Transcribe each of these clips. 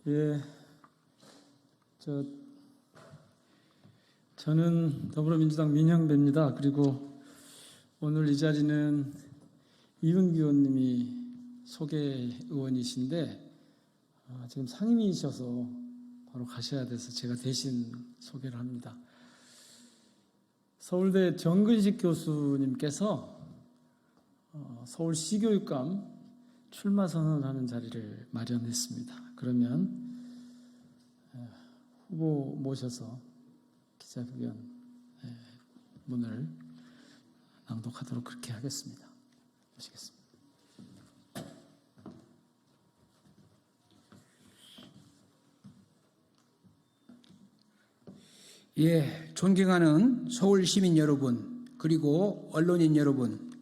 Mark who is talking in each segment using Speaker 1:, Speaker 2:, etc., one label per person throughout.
Speaker 1: 예, 저는 더불어민주당 민형배입니다. 그리고 오늘 이 자리는 이은규 의원님이 소개 의원이신데 지금 상임이셔서 바로 가셔야 돼서 제가 대신 소개를 합니다. 서울대 정근식 교수님께서 서울시교육감 출마 선언하는 자리를 마련했습니다. 그러면 후보 모셔서 기자회견 문을 낭독하도록 그렇게 하겠습니다. 모시겠습니다.
Speaker 2: 예, 존경하는 서울 시민 여러분, 그리고 언론인 여러분,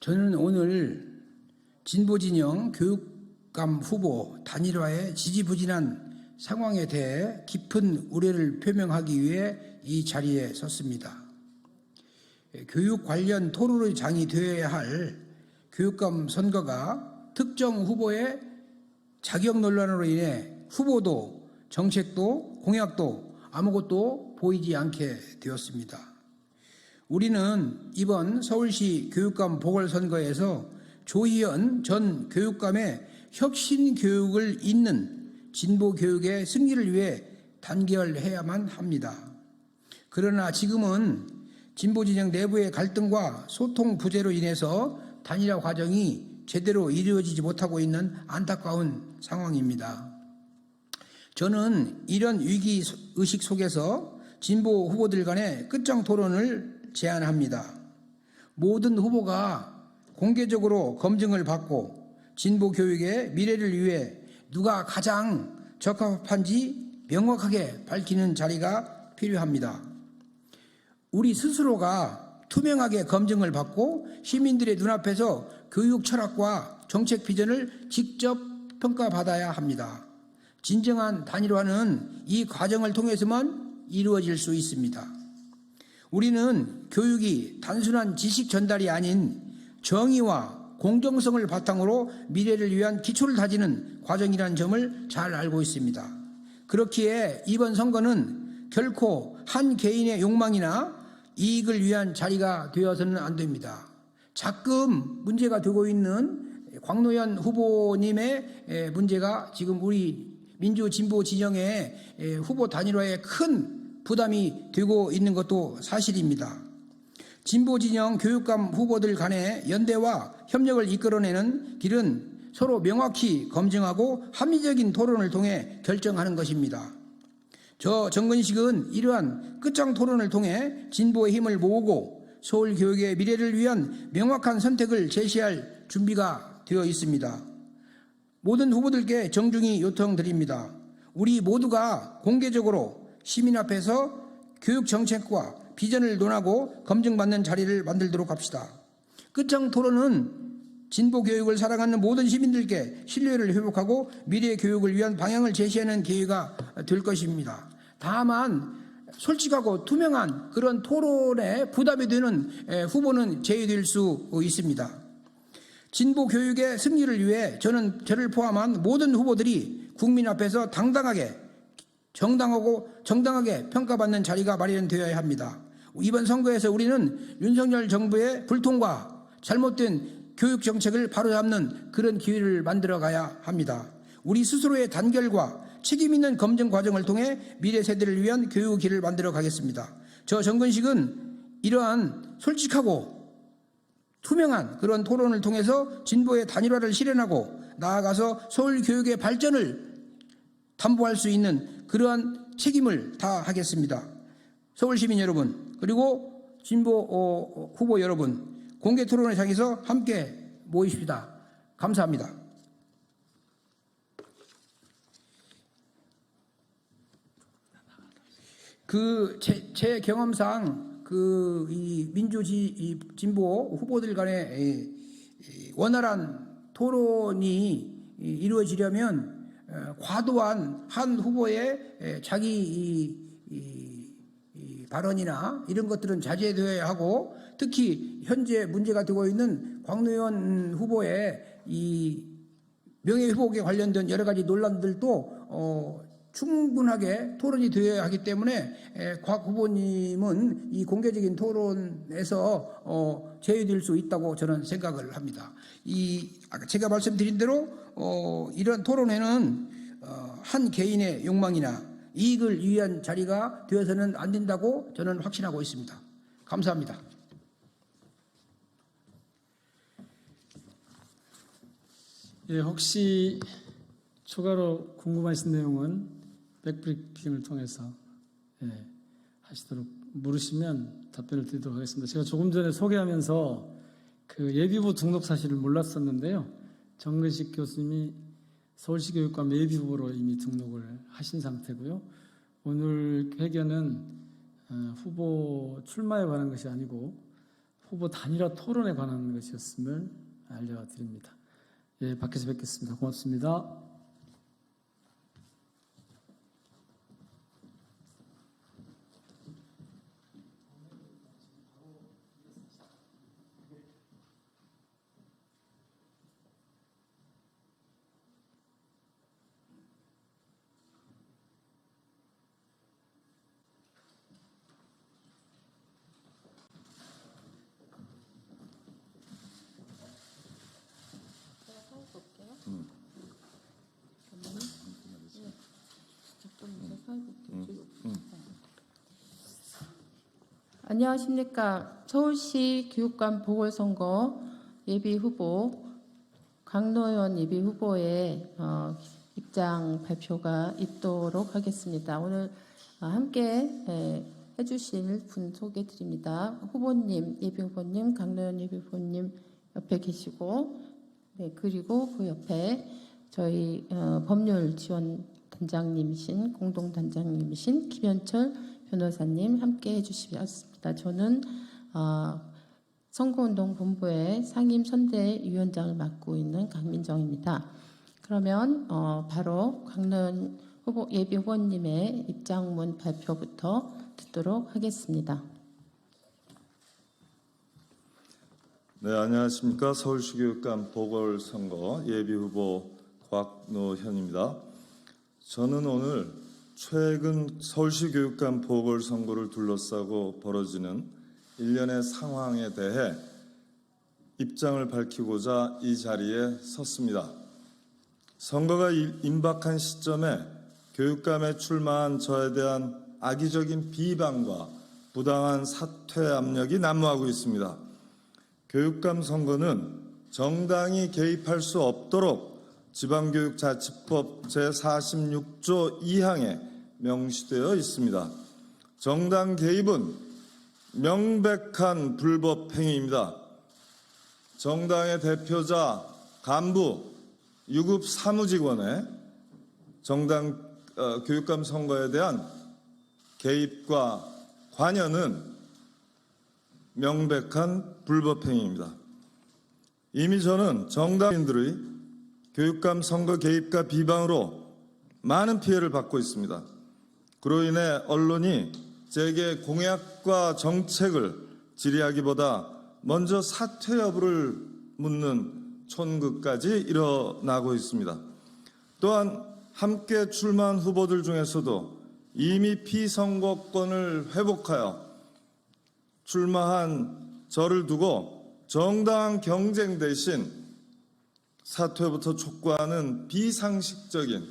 Speaker 2: 저는 오늘 진보진영 교육감 후보 단일화의 지지부진한 상황에 대해 깊은 우려를 표명하기 위해 이 자리에 섰습니다. 교육 관련 토론의 장이 되어야 할 교육감 선거가 특정 후보의 자격 논란으로 인해 후보도 정책도 공약도 아무것도 보이지 않게 되었습니다. 우리는 이번 서울시 교육감 보궐선거에서 조희연 전 교육감의 혁신 교육을 잇는 진보 교육의 승리를 위해 단결해야만 합니다. 그러나 지금은 진보 진영 내부의 갈등과 소통 부재로 인해서 단일화 과정이 제대로 이루어지지 못하고 있는 안타까운 상황입니다. 저는 이런 위기 의식 속에서 진보 후보들 간의 끝장 토론을 제안합니다. 모든 후보가 공개적으로 검증을 받고 진보 교육의 미래를 위해 누가 가장 적합한지 명확하게 밝히는 자리가 필요합니다. 우리 스스로가 투명하게 검증을 받고 시민들의 눈앞에서 교육 철학과 정책 비전을 직접 평가받아야 합니다. 진정한 단일화는 이 과정을 통해서만 이루어질 수 있습니다. 우리는 교육이 단순한 지식 전달이 아닌 정의와 공정성을 바탕으로 미래를 위한 기초를 다지는 과정이라는 점을 잘 알고 있습니다. 그렇기에 이번 선거는 결코 한 개인의 욕망이나 이익을 위한 자리가 되어서는 안 됩니다. 자금 문제가 되고 있는 광노현 후보님의 문제가 지금 우리 민주 진보 진영의 후보 단일화에 큰 부담이 되고 있는 것도 사실입니다. 진보 진영 교육감 후보들 간의 연대와 협력을 이끌어내는 길은 서로 명확히 검증하고 합리적인 토론을 통해 결정하는 것입니다. 저 정근식은 이러한 끝장 토론을 통해 진보의 힘을 모으고 서울 교육의 미래를 위한 명확한 선택을 제시할 준비가 되어 있습니다. 모든 후보들께 정중히 요청드립니다. 우리 모두가 공개적으로 시민 앞에서 교육 정책과 비전을 논하고 검증받는 자리를 만들도록 합시다. 끝장 토론은 진보 교육을 사랑하는 모든 시민들께 신뢰를 회복하고 미래 교육을 위한 방향을 제시하는 기회가 될 것입니다. 다만 솔직하고 투명한 그런 토론에 부담이 되는 후보는 제외될 수 있습니다. 진보 교육의 승리를 위해 저를 포함한 모든 후보들이 국민 앞에서 당당하게 정당하게 평가받는 자리가 마련되어야 합니다. 이번 선거에서 우리는 윤석열 정부의 불통과 잘못된 교육 정책을 바로잡는 그런 기회를 만들어가야 합니다. 우리 스스로의 단결과 책임 있는 검증 과정을 통해 미래 세대를 위한 교육의 길을 만들어 가겠습니다. 저 정근식은 이러한 솔직하고 투명한 그런 토론을 통해서 진보의 단일화를 실현하고 나아가서 서울 교육의 발전을 담보할 수 있는 그러한 책임을 다하겠습니다. 서울시민 여러분, 그리고 진보 후보 여러분, 공개 토론의 장에서 함께 모이십시다. 감사합니다. 제 경험상 이 진보 후보들 간의 원활한 토론이 이루어지려면 과도한 한 후보의 자기 발언이나 이런 것들은 자제되어야 하고, 특히 현재 문제가 되고 있는 광노현 후보의 이 명예회복에 관련된 여러 가지 논란들도 충분하게 토론이 되어야 하기 때문에 곽 후보님은 이 공개적인 토론에서 제외될 수 있다고 저는 생각을 합니다. 제가 말씀드린 대로 이런 토론회는 한 개인의 욕망이나 이익을 위한 자리가 되어서는 안 된다고 저는 확신하고 있습니다. 감사합니다.
Speaker 1: 예, 혹시 추가로 궁금하신 내용은 백브리핑을 통해서 하시도록 물으시면 답변을 드리도록 하겠습니다. 제가 조금 전에 소개하면서 그 예비후보 등록 사실을 몰랐었는데요. 정근식 교수님이 서울시 교육감 예비후보로 이미 등록을 하신 상태고요. 오늘 회견은 후보 출마에 관한 것이 아니고 후보 단일화 토론에 관한 것이었음을 알려드립니다. 예, 밖에서 뵙겠습니다. 고맙습니다.
Speaker 3: 안녕하십니까. 서울시 교육감 보궐선거 예비후보 강노현 예비후보의 입장 발표가 있도록 하겠습니다. 오늘 함께 해주실 분 소개해 드립니다. 후보님, 예비후보님, 강노현 예비후보님 옆에 계시고, 네, 그리고 그 옆에 저희 법률지원단장님이신 공동단장님이신 김현철 변호사님 함께 해주시겠습니다. 저는 선거운동본부의 상임선대위원장을 맡고 있는 강민정입니다. 그러면 바로 강노현 예비 후보님의 입장문 발표부터 듣도록 하겠습니다.
Speaker 4: 네, 안녕하십니까. 서울시 교육감 보궐선거 예비후보 곽노현입니다. 저는 오늘 최근 서울시 교육감 보궐선거를 둘러싸고 벌어지는 일련의 상황에 대해 입장을 밝히고자 이 자리에 섰습니다. 선거가 임박한 시점에 교육감에 출마한 저에 대한 악의적인 비방과 부당한 사퇴 압력이 난무하고 있습니다. 교육감 선거는 정당이 개입할 수 없도록 지방교육자치법 제46조 2항에 명시되어 있습니다. 정당 개입은 명백한 불법 행위입니다. 정당의 대표자, 간부, 유급 사무직원의 정당 교육감 선거에 대한 개입과 관여는 명백한 불법 행위입니다. 이미 저는 정당인들의 교육감 선거 개입과 비방으로 많은 피해를 받고 있습니다. 그로 인해 언론이 제게 공약과 정책을 질의하기보다 먼저 사퇴 여부를 묻는 촌극까지 일어나고 있습니다. 또한 함께 출마한 후보들 중에서도 이미 피선거권을 회복하여 출마한 저를 두고 정당한 경쟁 대신 사퇴부터 촉구하는 비상식적인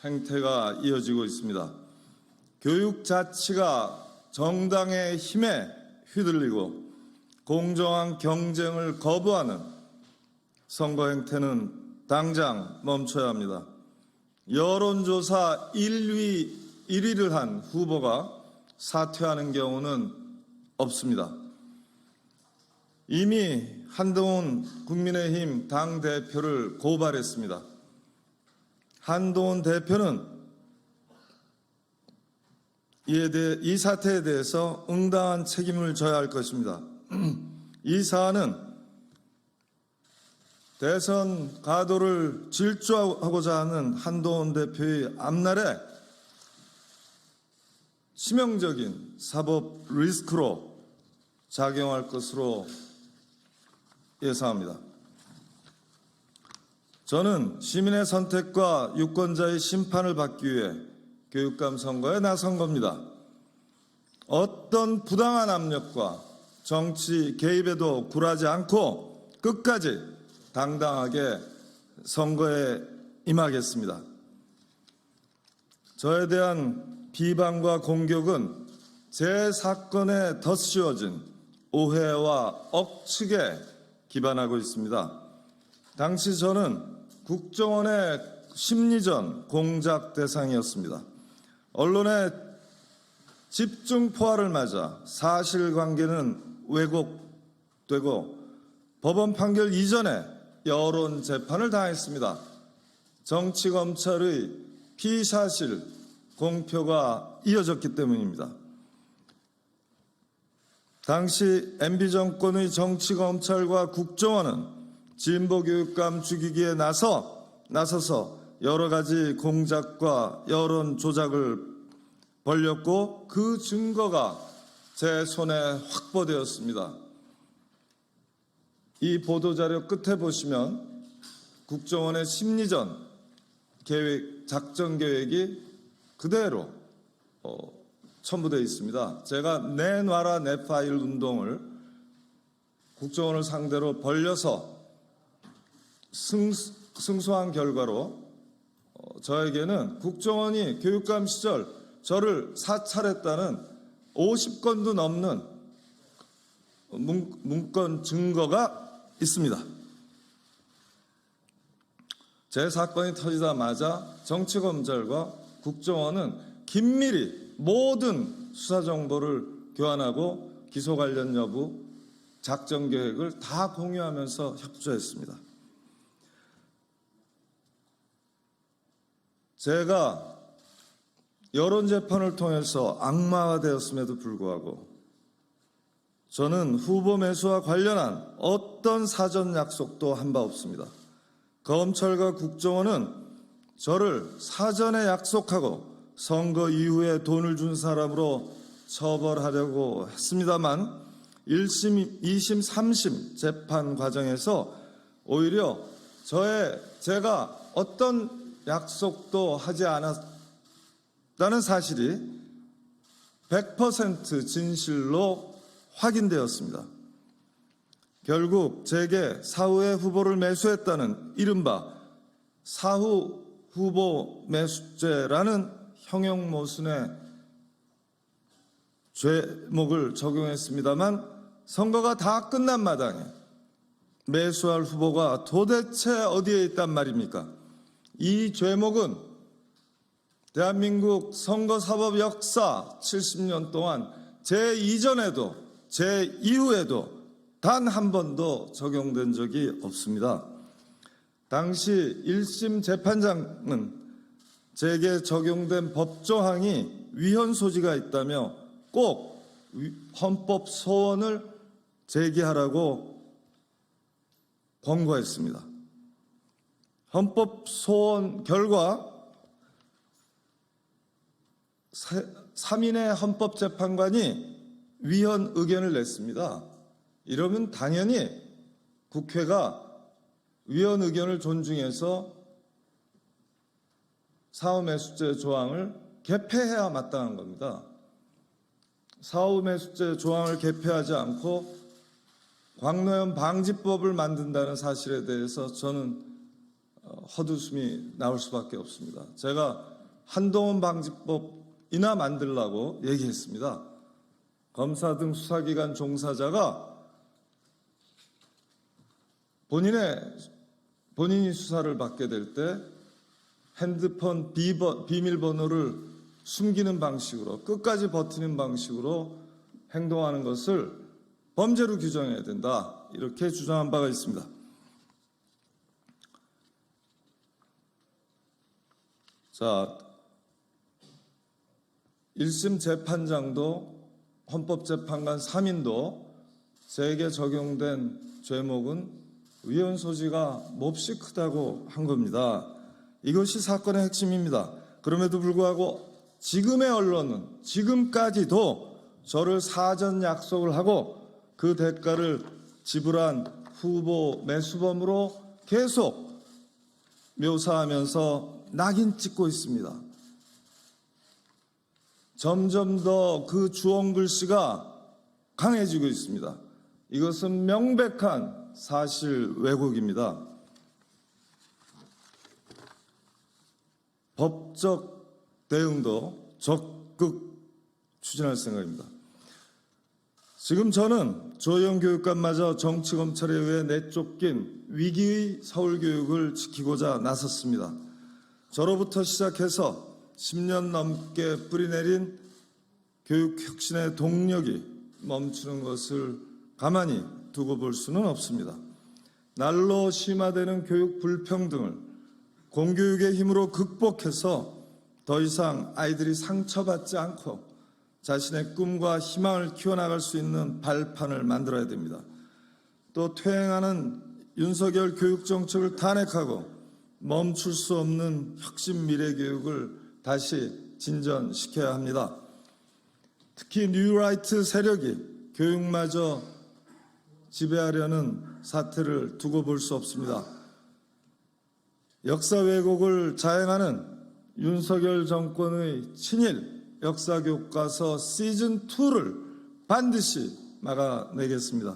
Speaker 4: 행태가 이어지고 있습니다. 교육 자치가 정당의 힘에 휘둘리고 공정한 경쟁을 거부하는 선거 행태는 당장 멈춰야 합니다. 여론조사 1위를 한 후보가 사퇴하는 경우는 없습니다. 이미 한동훈 국민의힘 당대표를 고발했습니다. 한동훈 대표는 이 사태에 대해서 응당한 책임을 져야 할 것입니다. 이 사안은 대선 가도를 질주하고자 하는 한동훈 대표의 앞날에 치명적인 사법 리스크로 작용할 것으로 예상합니다. 저는 시민의 선택과 유권자의 심판을 받기 위해 교육감 선거에 나선 겁니다. 어떤 부당한 압력과 정치 개입에도 굴하지 않고 끝까지 당당하게 선거에 임하겠습니다. 저에 대한 비방과 공격은 제 사건에 덧씌워진 오해와 억측에 기반하고 있습니다. 당시 저는 국정원의 심리전 공작 대상이었습니다. 언론의 집중 포화를 맞아 사실관계는 왜곡되고 법원 판결 이전에 여론 재판을 당했습니다. 정치검찰의 피사실 공표가 이어졌기 때문입니다. 당시 MB정권의 정치검찰과 국정원은 진보교육감 죽이기에 나서서 여러 가지 공작과 여론 조작을 벌였고 그 증거가 제 손에 확보되었습니다. 이 보도자료 끝에 보시면 국정원의 심리전 계획, 작전 계획이 그대로 첨부되어 있습니다. 제가 내놔라 내 파일 운동을 국정원을 상대로 벌려서 승소한 결과로 저에게는 국정원이 교육감 시절 저를 사찰했다는 50건도 넘는 문건 증거가 있습니다. 제 사건이 터지자마자 정치검찰과 국정원은 긴밀히 모든 수사 정보를 교환하고 기소 관련 여부, 작전 계획을 다 공유하면서 협조했습니다. 제가 여론재판을 통해서 악마화되었음에도 불구하고 저는 후보 매수와 관련한 어떤 사전 약속도 한 바 없습니다. 검찰과 국정원은 저를 사전에 약속하고 선거 이후에 돈을 준 사람으로 처벌하려고 했습니다만 1심, 2심, 3심 재판 과정에서 오히려 제가 어떤 약속도 하지 않았다는 사실이 100% 진실로 확인되었습니다. 결국 제게 사후에 후보를 매수했다는 이른바 사후 후보 매수죄라는 형용 모순의 죄목을 적용했습니다만 선거가 다 끝난 마당에 매수할 후보가 도대체 어디에 있단 말입니까? 이 죄목은 대한민국 선거사법 역사 70년 동안 제 이전에도 제 이후에도 단 한 번도 적용된 적이 없습니다. 당시 1심 재판장은 제게 적용된 법조항이 위헌 소지가 있다며 꼭 헌법 소원을 제기하라고 권고했습니다. 헌법 소원 결과 3인의 헌법재판관이 위헌 의견을 냈습니다. 이러면 당연히 국회가 위헌 의견을 존중해서 사후매수죄 조항을 개폐해야 마땅한 겁니다. 사후매수죄 조항을 개폐하지 않고 광노현 방지법을 만든다는 사실에 대해서 저는 헛웃음이 나올 수밖에 없습니다. 제가 한동훈 방지법이나 만들라고 얘기했습니다. 검사 등 수사기관 종사자가 본인이 수사를 받게 될 때 핸드폰 비밀번호를 숨기는 방식으로 끝까지 버티는 방식으로 행동하는 것을 범죄로 규정해야 된다. 이렇게 주장한 바가 있습니다. 자, 1심 재판장도 헌법재판관 3인도 제게 적용된 죄목은 위헌 소지가 몹시 크다고 한 겁니다. 이것이 사건의 핵심입니다. 그럼에도 불구하고 지금의 언론은 지금까지도 저를 사전 약속을 하고 그 대가를 지불한 후보 매수범으로 계속 묘사하면서 낙인 찍고 있습니다. 점점 더 그 주홍 글씨가 강해지고 있습니다. 이것은 명백한 사실 왜곡입니다. 법적 대응도 적극 추진할 생각입니다. 지금 저는 조영 교육감마저 정치검찰에 의해 내쫓긴 위기의 서울교육을 지키고자 나섰습니다. 저로부터 시작해서 10년 넘게 뿌리내린 교육혁신의 동력이 멈추는 것을 가만히 두고 볼 수는 없습니다. 날로 심화되는 교육 불평등을 공교육의 힘으로 극복해서 더 이상 아이들이 상처받지 않고 자신의 꿈과 희망을 키워나갈 수 있는 발판을 만들어야 됩니다. 또 퇴행하는 윤석열 교육정책을 탄핵하고 멈출 수 없는 혁신 미래교육을 다시 진전시켜야 합니다. 특히 뉴라이트 세력이 교육마저 지배하려는 사태를 두고 볼 수 없습니다. 역사 왜곡을 자행하는 윤석열 정권의 친일 역사교과서 시즌2를 반드시 막아내겠습니다.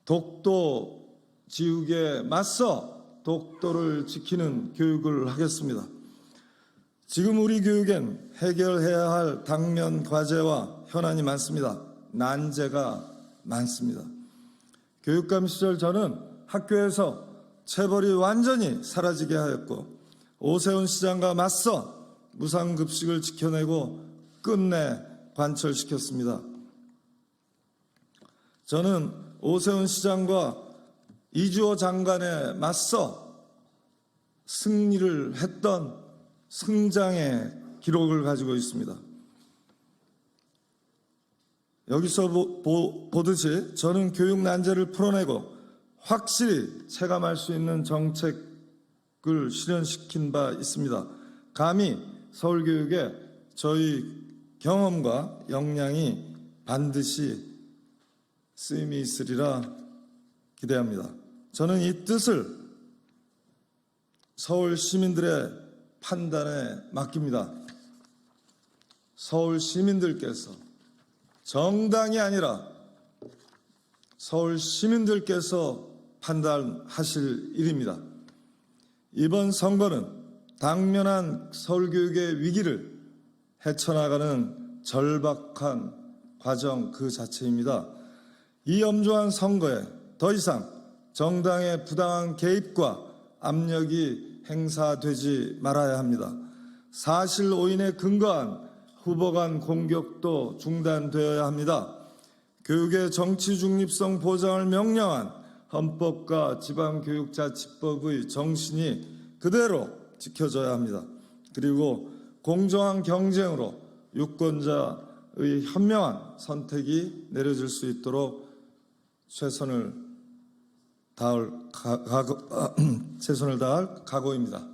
Speaker 4: 독도 지우개에 맞서 독도를 지키는 교육을 하겠습니다. 지금 우리 교육엔 해결해야 할 당면 과제와 현안이 많습니다. 난제가 많습니다. 교육감 시절 저는 학교에서 체벌이 완전히 사라지게 하였고 오세훈 시장과 맞서 무상급식을 지켜내고 끝내 관철시켰습니다. 저는 오세훈 시장과 이주호 장관에 맞서 승리를 했던 승장의 기록을 가지고 있습니다. 여기서 보듯이 저는 교육 난제를 풀어내고 확실히 체감할 수 있는 정책을 실현시킨 바 있습니다. 감히 서울교육에 저희 경험과 역량이 반드시 쓰임이 있으리라 기대합니다. 저는 이 뜻을 서울 시민들의 판단에 맡깁니다. 서울 시민들께서 정당이 아니라 서울 시민들께서 판단하실 일입니다. 이번 선거는 당면한 서울교육의 위기를 헤쳐나가는 절박한 과정 그 자체입니다. 이 엄중한 선거에 더 이상 정당의 부당한 개입과 압력이 행사되지 말아야 합니다. 사실 오인에 근거한 후보 간 공격도 중단되어야 합니다. 교육의 정치 중립성 보장을 명령한 헌법과 지방교육자치법의 정신이 그대로 지켜져야 합니다. 그리고 공정한 경쟁으로 유권자의 현명한 선택이 내려질 수 있도록 최선을 다할 각오입니다.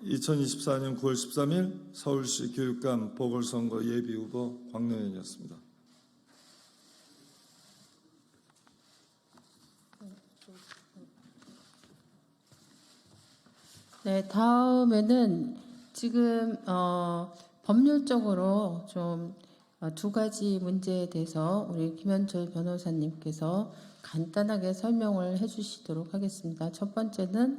Speaker 4: 2024년 9월 13일 서울시 교육감 보궐선거 예비후보 광노현이었습니다.
Speaker 3: 네, 다음에는 지금 법률적으로 좀 두 가지 문제에 대해서 우리 김현철 변호사님께서 간단하게 설명을 해주시도록 하겠습니다. 첫 번째는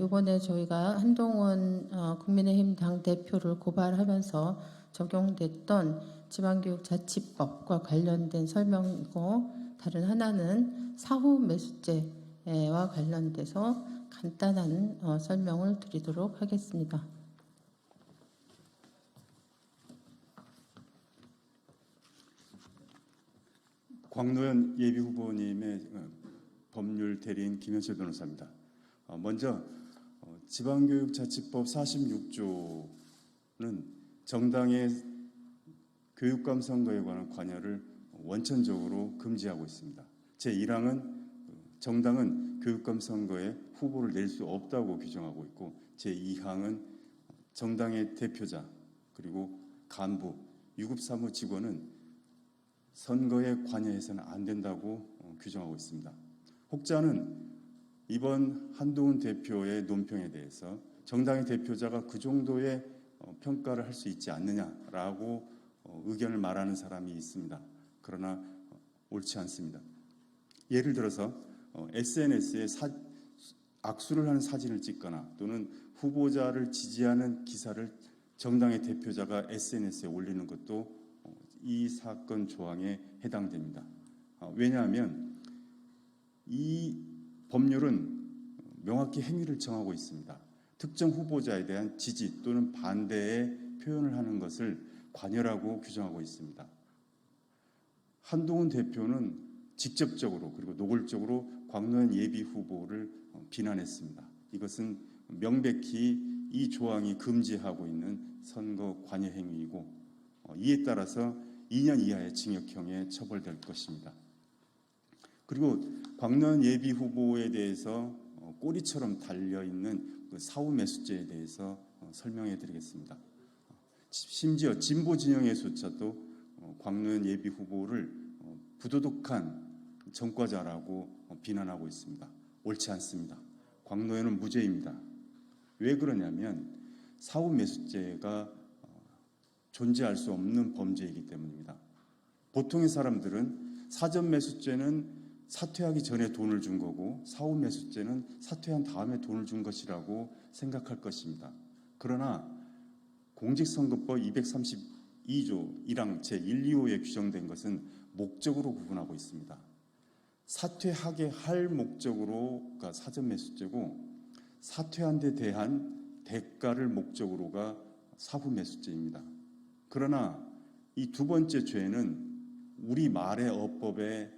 Speaker 3: 이번에 저희가 한동훈 국민의힘 당 대표를 고발하면서 적용됐던 지방교육자치법과 관련된 설명이고, 다른 하나는 사후 매수제와 관련돼서 간단한 설명을 드리도록 하겠습니다.
Speaker 5: 광노현 예비후보님의 법률 대리인 김현철 변호사입니다. 먼저 지방교육자치법 46조는 정당의 교육감 선거에 관한 관여를 원천적으로 금지하고 있습니다. 제1항은 정당은 교육감 선거에 후보를 낼 수 없다고 규정하고 있고, 제2항은 정당의 대표자 그리고 간부, 유급 사무 직원은 선거에 관여해서는 안 된다고 규정하고 있습니다. 혹자는 이번 한동훈 대표의 논평에 대해서 정당의 대표자가 그 정도의 평가를 할 수 있지 않느냐라고 의견을 말하는 사람이 있습니다. 그러나 옳지 않습니다. 예를 들어서 SNS에 악수를 하는 사진을 찍거나 또는 후보자를 지지하는 기사를 정당의 대표자가 SNS에 올리는 것도 이 사건 조항에 해당됩니다. 왜냐하면 이 법률은 명확히 행위를 정하고 있습니다. 특정 후보자에 대한 지지 또는 반대의 표현을 하는 것을 관여라고 규정하고 있습니다. 한동훈 대표는 직접적으로 그리고 노골적으로 광노현 예비 후보를 비난했습니다. 이것은 명백히 이 조항이 금지하고 있는 선거 관여 행위이고 이에 따라서 2년 이하의 징역형에 처벌될 것입니다. 그리고 광노현 예비 후보에 대해서 꼬리처럼 달려있는 그 사후 매수죄에 대해서 설명해 드리겠습니다. 심지어 진보 진영에서조차도 광노현 예비 후보를 부도덕한 전과자라고 비난하고 있습니다. 옳지 않습니다. 광노현은 무죄입니다. 왜 그러냐면 사후 매수죄가 존재할 수 없는 범죄이기 때문입니다. 보통의 사람들은 사전 매수죄는 사퇴하기 전에 돈을 준 거고 사후 매수죄는 사퇴한 다음에 돈을 준 것이라고 생각할 것입니다. 그러나 공직선거법 232조 1항 제1, 2호에 규정된 것은 목적으로 구분하고 있습니다. 사퇴하게 할 목적으로가 사전 매수죄고 사퇴한 데 대한 대가를 목적으로가 사후 매수죄입니다. 그러나 이 두 번째 죄는 우리 말의 어법에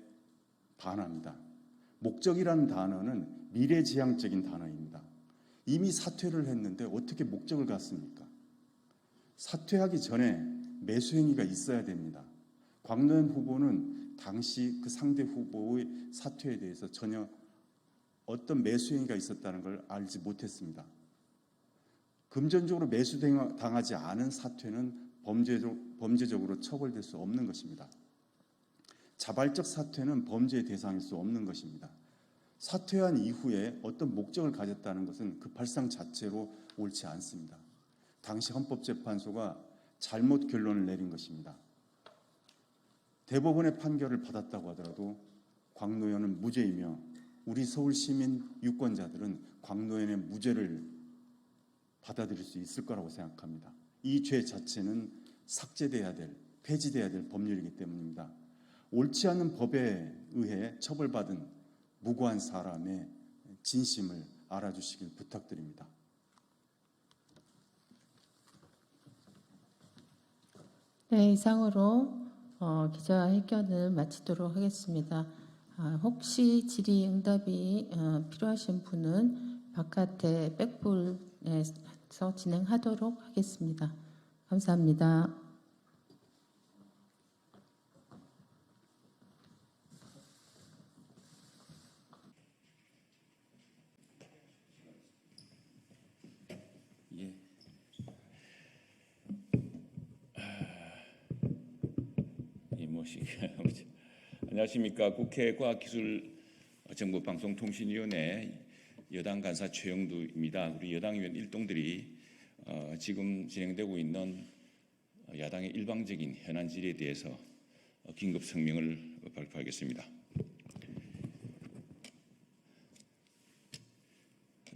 Speaker 5: 반합니다. 목적이라는 단어는 미래지향적인 단어입니다. 이미 사퇴를 했는데 어떻게 목적을 갖습니까? 사퇴하기 전에 매수행위가 있어야 됩니다. 광노현 후보는 당시 그 상대 후보의 사퇴에 대해서 전혀 어떤 매수행위가 있었다는 걸 알지 못했습니다. 금전적으로 매수당하지 않은 사퇴는 범죄적으로 처벌될 수 없는 것입니다. 자발적 사퇴는 범죄의 대상일 수 없는 것입니다. 사퇴한 이후에 어떤 목적을 가졌다는 것은 그 발상 자체로 옳지 않습니다. 당시 헌법재판소가 잘못 결론을 내린 것입니다. 대법원의 판결을 받았다고 하더라도 광노현은 무죄이며 우리 서울 시민 유권자들은 광노현의 무죄를 받아들일 수 있을 거라고 생각합니다. 이 죄 자체는 삭제돼야 될, 폐지돼야 될 법률이기 때문입니다. 옳지 않은 법에 의해 처벌받은 무고한 사람의 진심을 알아주시길 부탁드립니다.
Speaker 3: 네, 이상으로 기자회견을 마치도록 하겠습니다. 혹시 질의응답이 필요하신 분은 바깥에 백불에서 진행하도록 하겠습니다. 감사합니다.
Speaker 6: 예. 이모식 안녕하십니까. 국회 과학기술정보방송통신위원회 여당 간사 최영두입니다. 우리 여당 의원 일동들이 지금 진행되고 있는 야당의 일방적인 현안 질의에 대해서 긴급 성명을 발표하겠습니다.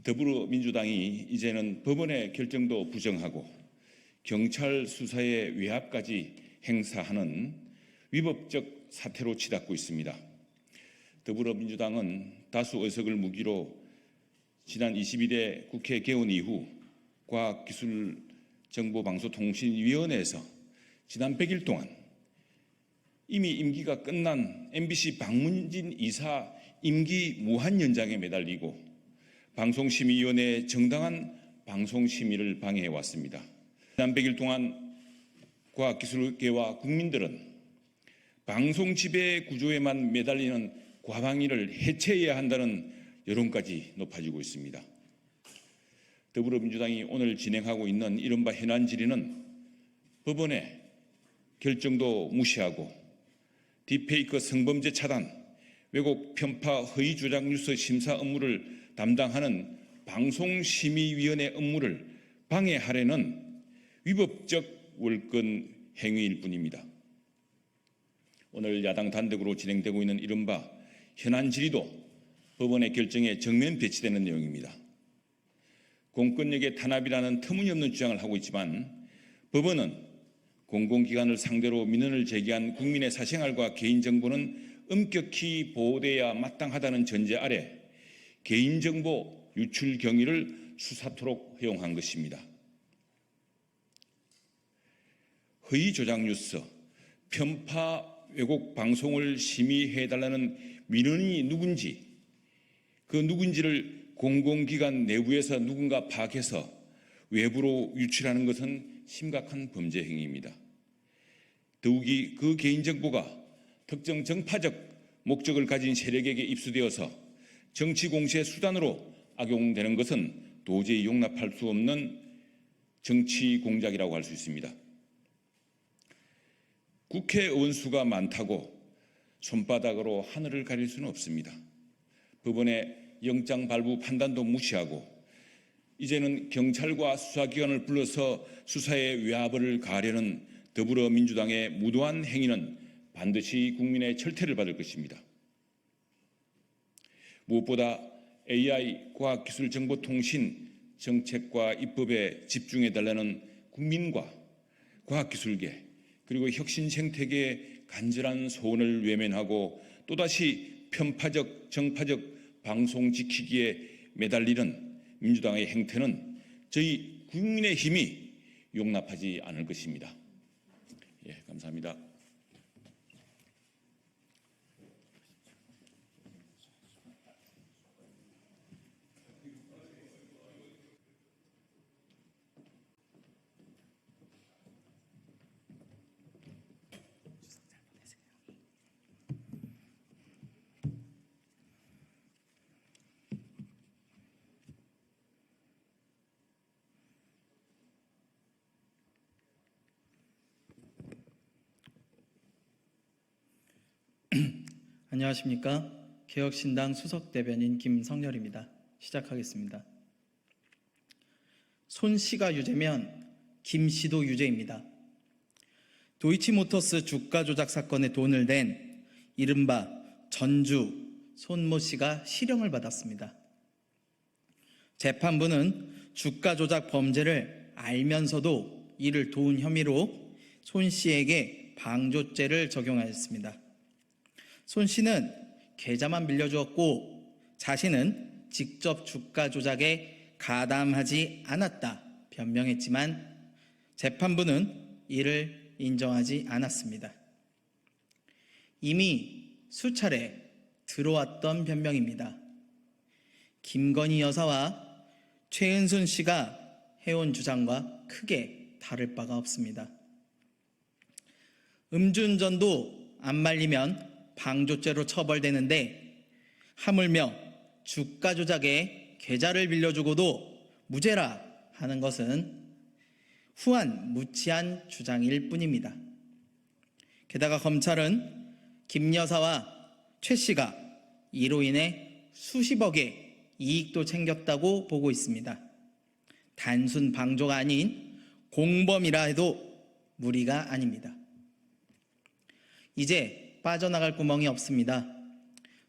Speaker 6: 더불어민주당이 이제는 법원의 결정도 부정하고 경찰 수사의 외압까지 행사하는 위법적 사태로 치닫고 있습니다. 더불어민주당은 다수 의석을 무기로 지난 22대 국회 개원 이후 과학기술정보방송통신위원회에서 지난 100일 동안 이미 임기가 끝난 MBC 박문진 이사 임기 무한 연장에 매달리고 방송심의위원회의 정당한 방송심의를 방해해왔습니다. 지난 100일 동안 과학기술계와 국민들은 방송 지배 구조에만 매달리는 과방위를 해체해야 한다는 여론까지 높아지고 있습니다. 더불어민주당이 오늘 진행하고 있는 이른바 현안 질의는 법원의 결정도 무시하고 딥페이크 성범죄 차단, 왜곡 편파 허위 조작 뉴스 심사 업무를 담당하는 방송심의위원회 업무를 방해하려는 위법적 월권 행위일 뿐입니다. 오늘 야당 단독으로 진행되고 있는 이른바 현안 질의도 법원의 결정에 정면 배치되는 내용입니다. 공권력의 탄압이라는 터무니없는 주장을 하고 있지만 법원은 공공기관을 상대로 민원을 제기한 국민의 사생활과 개인정보는 엄격히 보호돼야 마땅하다는 전제 아래 개인정보 유출 경위를 수사토록 허용한 것입니다. 허위 조작 뉴스, 편파 왜곡 방송을 심의해달라는 민원이 누군지, 그 누군지를 공공기관 내부에서 누군가 파악해서 외부로 유출하는 것은 심각한 범죄 행위입니다. 더욱이 그 개인정보가 특정 정파적 목적을 가진 세력에게 입수되어서 정치 공세 수단으로 악용되는 것은 도저히 용납할 수 없는 정치 공작이라고 할 수 있습니다. 국회의원 수가 많다고 손바닥으로 하늘을 가릴 수는 없습니다. 법원의 영장 발부 판단도 무시하고 이제는 경찰과 수사기관을 불러서 수사에 외압을 가하려는 더불어민주당의 무도한 행위는 반드시 국민의 철퇴를 받을 것입니다. 무엇보다 AI 과학기술정보통신 정책과 입법에 정집중해달라는 국민과 과학기술계 그리고 혁신생태계의 간절한 소원을 외면하고 또다시 편파적 정파적 방송 지키기에 매달리는 민주당의 행태는 저희 국민의힘이 용납하지 않을 것입니다. 예, 감사합니다.
Speaker 7: 안녕하십니까. 개혁신당 수석대변인 김성렬입니다. 시작하겠습니다. 손 씨가 유죄면 김 씨도 유죄입니다. 도이치모터스 주가 조작 사건에 돈을 댄 이른바 전주 손모 씨가 실형을 받았습니다. 재판부는 주가 조작 범죄를 알면서도 이를 도운 혐의로 손 씨에게 방조죄를 적용하였습니다. 손 씨는 계좌만 빌려주었고 자신은 직접 주가 조작에 가담하지 않았다 변명했지만 재판부는 이를 인정하지 않았습니다. 이미 수차례 들어왔던 변명입니다. 김건희 여사와 최은순 씨가 해온 주장과 크게 다를 바가 없습니다. 음주운전도 안 말리면 방조죄로 처벌되는데 하물며 주가 조작에 계좌를 빌려주고도 무죄라 하는 것은 후한무치한 주장일 뿐입니다. 게다가 검찰은 김 여사와 최 씨가 이로 인해 수십억의 이익도 챙겼다고 보고 있습니다. 단순 방조가 아닌 공범이라 해도 무리가 아닙니다. 이제 빠져나갈 구멍이 없습니다.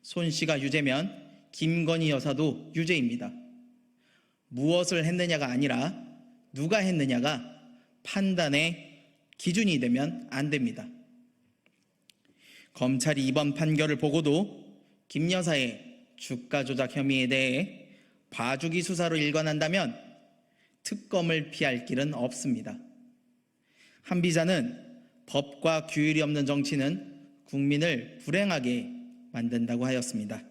Speaker 7: 손 씨가 유죄면 김건희 여사도 유죄입니다. 무엇을 했느냐가 아니라 누가 했느냐가 판단의 기준이 되면 안 됩니다. 검찰이 이번 판결을 보고도 김 여사의 주가 조작 혐의에 대해 봐주기 수사로 일관한다면 특검을 피할 길은 없습니다. 한 비자는 법과 규율이 없는 정치는 국민을 불행하게 만든다고 하였습니다.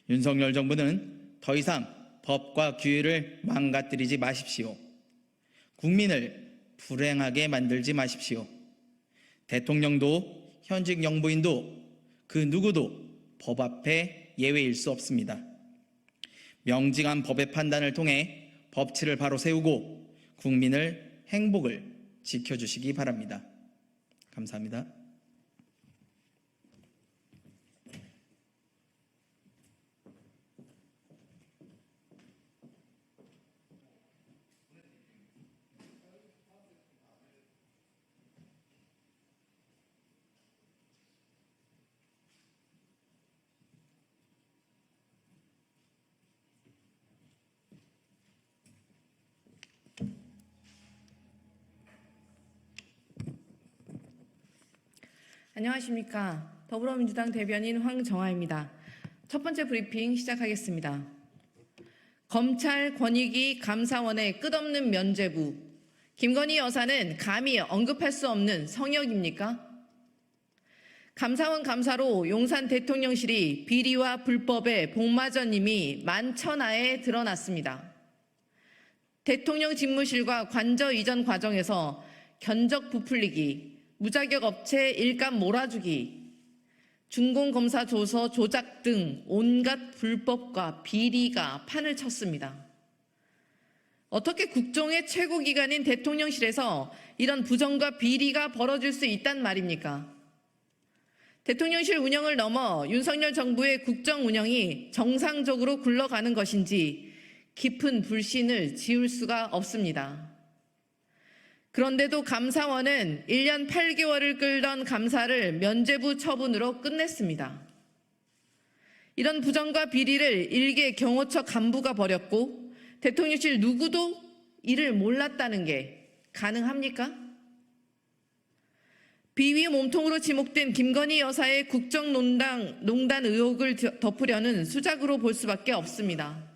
Speaker 7: 윤석열 정부는 더 이상 법과 규율을 망가뜨리지 마십시오. 국민을 불행하게 만들지 마십시오. 대통령도 현직 영부인도 그 누구도 법 앞에 예외일 수 없습니다. 명징한 법의 판단을 통해 법치를 바로 세우고 국민을 행복을 지켜주시기 바랍니다. 감사합니다.
Speaker 8: 안녕하십니까. 더불어민주당 대변인 황정아입니다. 첫 번째 브리핑 시작하겠습니다. 검찰 권익위 감사원의 끝없는 면죄부, 김건희 여사는 감히 언급할 수 없는 성역입니까? 감사원 감사로 용산 대통령실이 비리와 불법의 복마전임이 만천하에 드러났습니다. 대통령 집무실과 관저 이전 과정에서 견적 부풀리기, 무자격 업체 일감 몰아주기, 준공검사 조서 조작 등 온갖 불법과 비리가 판을 쳤습니다. 어떻게 국정의 최고기관인 대통령실에서 이런 부정과 비리가 벌어질 수 있단 말입니까? 대통령실 운영을 넘어 윤석열 정부의 국정 운영이 정상적으로 굴러가는 것인지 깊은 불신을 지울 수가 없습니다. 그런데도 감사원은 1년 8개월을 끌던 감사를 면죄부 처분으로 끝냈습니다. 이런 부정과 비리를 일개 경호처 간부가 벌였고 대통령실 누구도 이를 몰랐다는 게 가능합니까? 비위 몸통으로 지목된 김건희 여사의 국정농단 의혹을 덮으려는 수작으로 볼 수밖에 없습니다.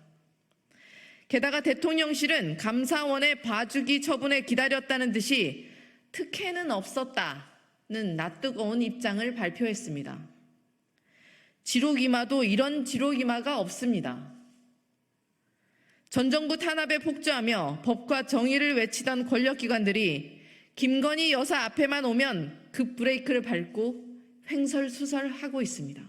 Speaker 8: 게다가 대통령실은 감사원의 봐주기 처분에 기다렸다는 듯이 특혜는 없었다는 낯뜨거운 입장을 발표했습니다. 지록이마도 이런 지록이마가 없습니다. 전 정부 탄압에 폭주하며 법과 정의를 외치던 권력기관들이 김건희 여사 앞에만 오면 급브레이크를 밟고 횡설수설하고 있습니다.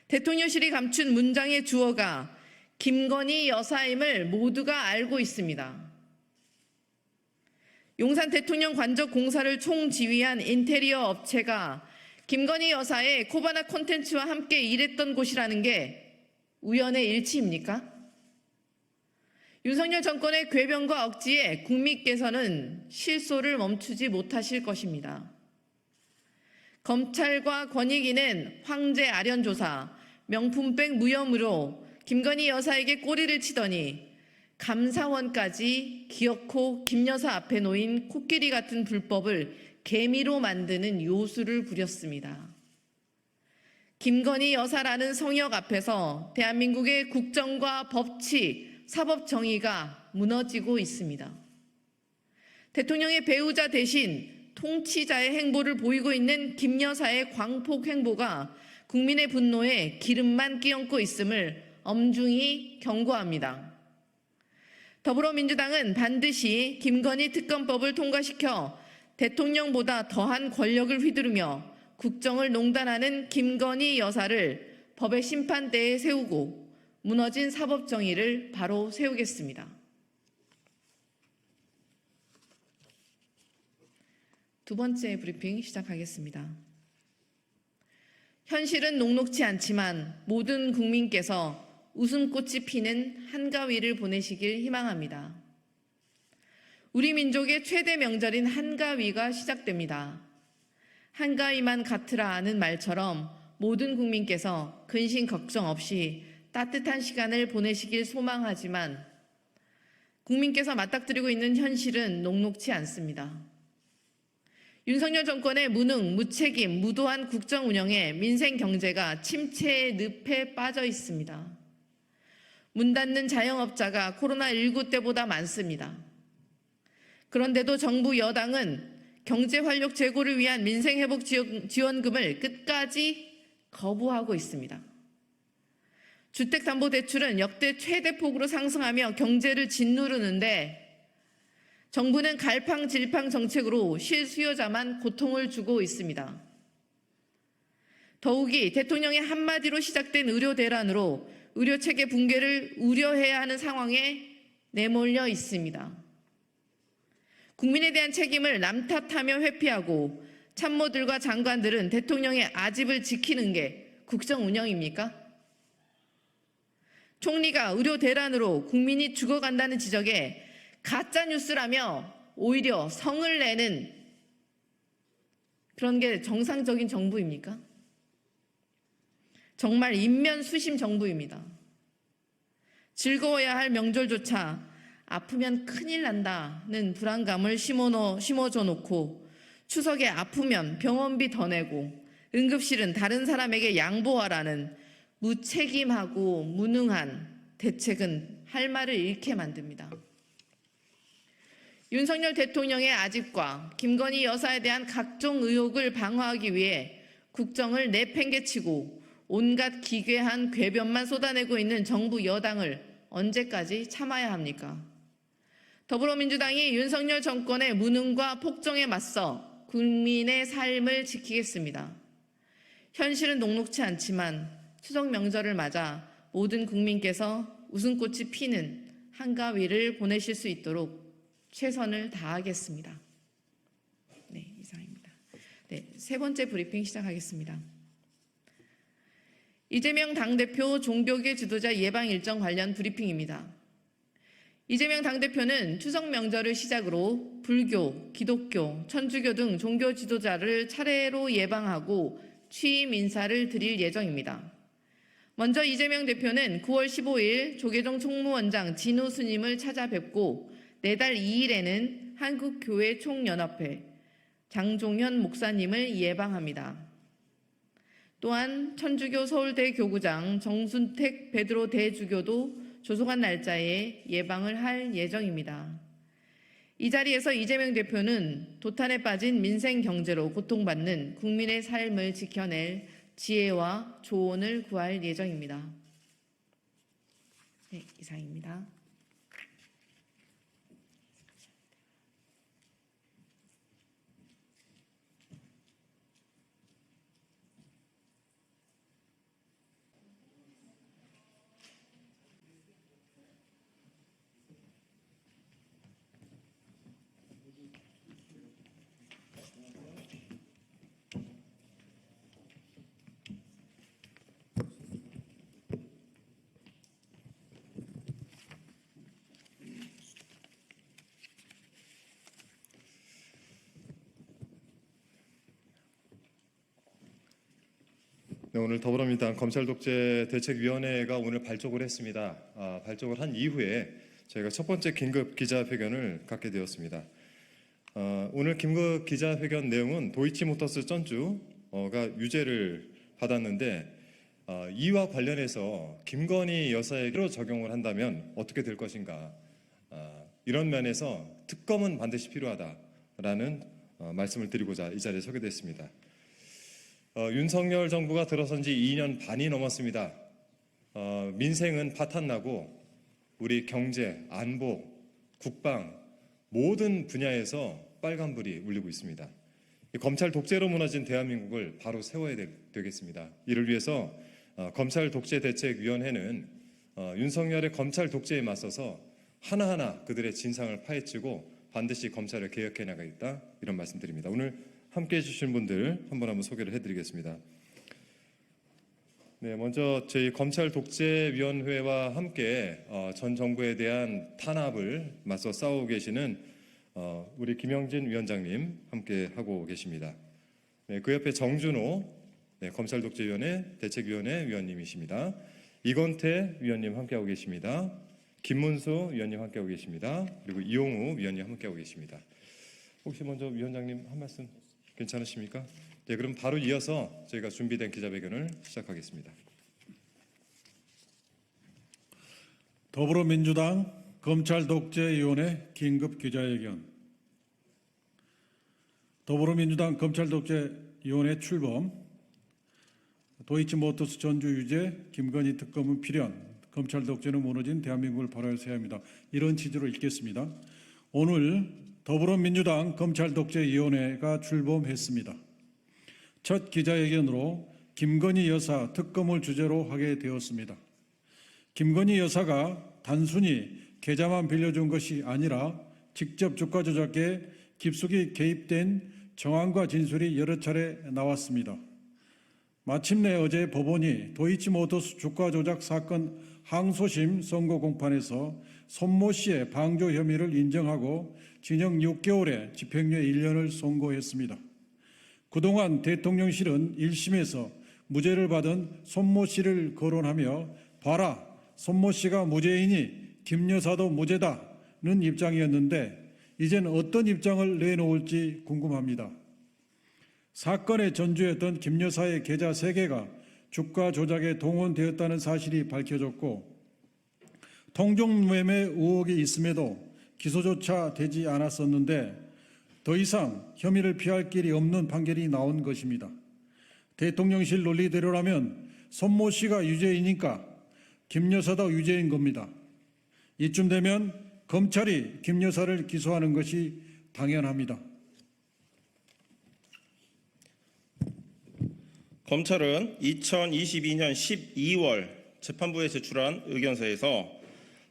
Speaker 8: 대통령실이 감춘 문장의 주어가 김건희 여사임을 모두가 알고 있습니다. 용산 대통령 관저 공사를 총지휘한 인테리어 업체가 김건희 여사의 코바나 콘텐츠와 함께 일했던 곳이라는 게 우연의 일치입니까? 윤석열 정권의 궤변과 억지에 국민께서는 실소를 멈추지 못하실 것입니다. 검찰과 권익위는 황제 아련 조사, 명품백 무혐의로 김건희 여사에게 꼬리를 치더니 감사원까지 기어코 김 여사 앞에 놓인 코끼리 같은 불법을 개미로 만드는 요술을 부렸습니다. 김건희 여사라는 성역 앞에서 대한민국의 국정과 법치, 사법 정의가 무너지고 있습니다. 대통령의 배우자 대신 통치자의 행보를 보이고 있는 김 여사의 광폭 행보가 국민의 분노에 기름만 끼얹고 있음을 엄중히 경고합니다. 더불어민주당은 반드시 김건희 특검법을 통과시켜 대통령보다 더한 권력을 휘두르며 국정을 농단하는 김건희 여사를 법의 심판대에 세우고 무너진 사법 정의를 바로 세우겠습니다. 두 번째 브리핑 시작하겠습니다. 현실은 녹록지 않지만 모든 국민께서 웃음꽃이 피는 한가위를 보내시길 희망합니다. 우리 민족의 최대 명절인 한가위가 시작됩니다. 한가위만 같으라 하는 말처럼 모든 국민께서 근심 걱정 없이 따뜻한 시간을 보내시길 소망하지만 국민께서 맞닥뜨리고 있는 현실은 녹록지 않습니다. 윤석열 정권의 무능, 무책임, 무도한 국정 운영에 민생 경제가 침체의 늪에 빠져 있습니다. 문 닫는 자영업자가 코로나19 때보다 많습니다. 그런데도 정부 여당은 경제 활력 제고를 위한 민생 회복 지원금을 끝까지 거부하고 있습니다. 주택담보대출은 역대 최대 폭으로 상승하며 경제를 짓누르는데 정부는 갈팡질팡 정책으로 실수요자만 고통을 주고 있습니다. 더욱이 대통령의 한마디로 시작된 의료 대란으로 의료체계 붕괴를 우려해야 하는 상황에 내몰려 있습니다. 국민에 대한 책임을 남 탓하며 회피하고 참모들과 장관들은 대통령의 아집을 지키는 게 국정 운영입니까? 총리가 의료 대란으로 국민이 죽어간다는 지적에 가짜 뉴스라며 오히려 성을 내는 그런 게 정상적인 정부입니까? 정말 인면수심 정부입니다. 즐거워야 할 명절조차 아프면 큰일 난다는 불안감을 심어줘 놓고 추석에 아프면 병원비 더 내고 응급실은 다른 사람에게 양보하라는 무책임하고 무능한 대책은 할 말을 잃게 만듭니다. 윤석열 대통령의 아집과 김건희 여사에 대한 각종 의혹을 방어하기 위해 국정을 내팽개치고 온갖 기괴한 궤변만 쏟아내고 있는 정부 여당을 언제까지 참아야 합니까? 더불어민주당이 윤석열 정권의 무능과 폭정에 맞서 국민의 삶을 지키겠습니다. 현실은 녹록치 않지만 추석 명절을 맞아 모든 국민께서 웃음꽃이 피는 한가위를 보내실 수 있도록 최선을 다하겠습니다. 네, 이상입니다. 네, 세 번째 브리핑 시작하겠습니다. 이재명 당대표 종교계 지도자 예방 일정 관련 브리핑입니다. 이재명 당대표는 추석 명절을 시작으로 불교, 기독교, 천주교 등 종교 지도자를 차례로 예방하고 취임 인사를 드릴 예정입니다. 먼저 이재명 대표는 9월 15일 조계종 총무원장 진호 스님을 찾아뵙고 내달 2일에는 한국교회 총연합회 장종현 목사님을 예방합니다. 또한 천주교 서울대 교구장 정순택 베드로 대주교도 조속한 날짜에 예방을 할 예정입니다. 이 자리에서 이재명 대표는 도탄에 빠진 민생 경제로 고통받는 국민의 삶을 지켜낼 지혜와 조언을 구할 예정입니다. 네, 이상입니다.
Speaker 9: 네, 오늘 더불어민주당 검찰독재대책위원회가 오늘 발족을 했습니다. 발족을 한 이후에 저희가 첫 번째 긴급 기자회견을 갖게 되었습니다. 오늘 긴급 기자회견 내용은 도이치모터스 전주가 유죄를 받았는데 이와 관련해서 김건희 여사에게로 적용을 한다면 어떻게 될 것인가, 이런 면에서 특검은 반드시 필요하다라는 말씀을 드리고자 이 자리에 서게 됐습니다. 윤석열 정부가 들어선 지 2년 반이 넘었습니다. 민생은 파탄나고 우리 경제, 안보, 국방 모든 분야에서 빨간불이 울리고 있습니다. 검찰 독재로 무너진 대한민국을 바로 세워야 되겠습니다. 이를 위해서 검찰독재대책위원회는 윤석열의 검찰 독재에 맞서서 하나하나 그들의 진상을 파헤치고 반드시 검찰을 개혁해 나가겠다, 이런 말씀드립니다. 오늘 함께해 주신 분들 한 분 한 분 소개를 해드리겠습니다. 네, 먼저 저희 검찰독재위원회와 함께 전 정부에 대한 탄압을 맞서 싸우고 계시는 우리 김영진 위원장님 함께 하고 계십니다. 네, 그 옆에 정준호 검찰독재위원회 대책위원회 위원님이십니다. 이건태 위원님 함께하고 계십니다. 김문수 위원님 함께하고 계십니다. 그리고 이용우 위원님 함께하고 계십니다. 혹시 먼저 위원장님 한 말씀 괜찮으십니까? 네, 그럼 바로 이어서 저희가 준비된 기자회견을 시작하겠습니다.
Speaker 10: 더불어민주당 검찰독재위원회 긴급 기자회견. 더불어민주당 검찰독재위원회 출범. 도이치모터스 전주 유죄, 김건희 특검은 필연, 검찰 독재는 무너진 대한민국을 바라야 합니다. 이런 취지로 읽겠습니다. 오늘 더불어민주당 검찰독재위원회가 출범했습니다. 첫 기자회견으로 김건희 여사 특검을 주제로 하게 되었습니다. 김건희 여사가 단순히 계좌만 빌려준 것이 아니라 직접 주가 조작에 깊숙이 개입된 정황과 진술이 여러 차례 나왔습니다. 마침내 어제 법원이 도이치모터스 주가 조작 사건 항소심 선고 공판에서 손모 씨의 방조 혐의를 인정하고 징역 6개월에 집행유예 1년을 선고했습니다. 그동안 대통령실은 1심에서 무죄를 받은 손모 씨를 거론하며 봐라, 손모 씨가 무죄이니 김 여사도 무죄다는 입장이었는데 이젠 어떤 입장을 내놓을지 궁금합니다. 사건의 전주였던 김 여사의 계좌 3개가 주가 조작에 동원되었다는 사실이 밝혀졌고 통정매매 의혹이 있음에도 기소조차 되지 않았었는데 더 이상 혐의를 피할 길이 없는 판결이 나온 것입니다. 대통령실 논리대로라면 손모 씨가 유죄이니까 김 여사도 유죄인 겁니다. 이쯤 되면 검찰이 김 여사를 기소하는 것이 당연합니다.
Speaker 11: 검찰은 2022년 12월 재판부에 제출한 의견서에서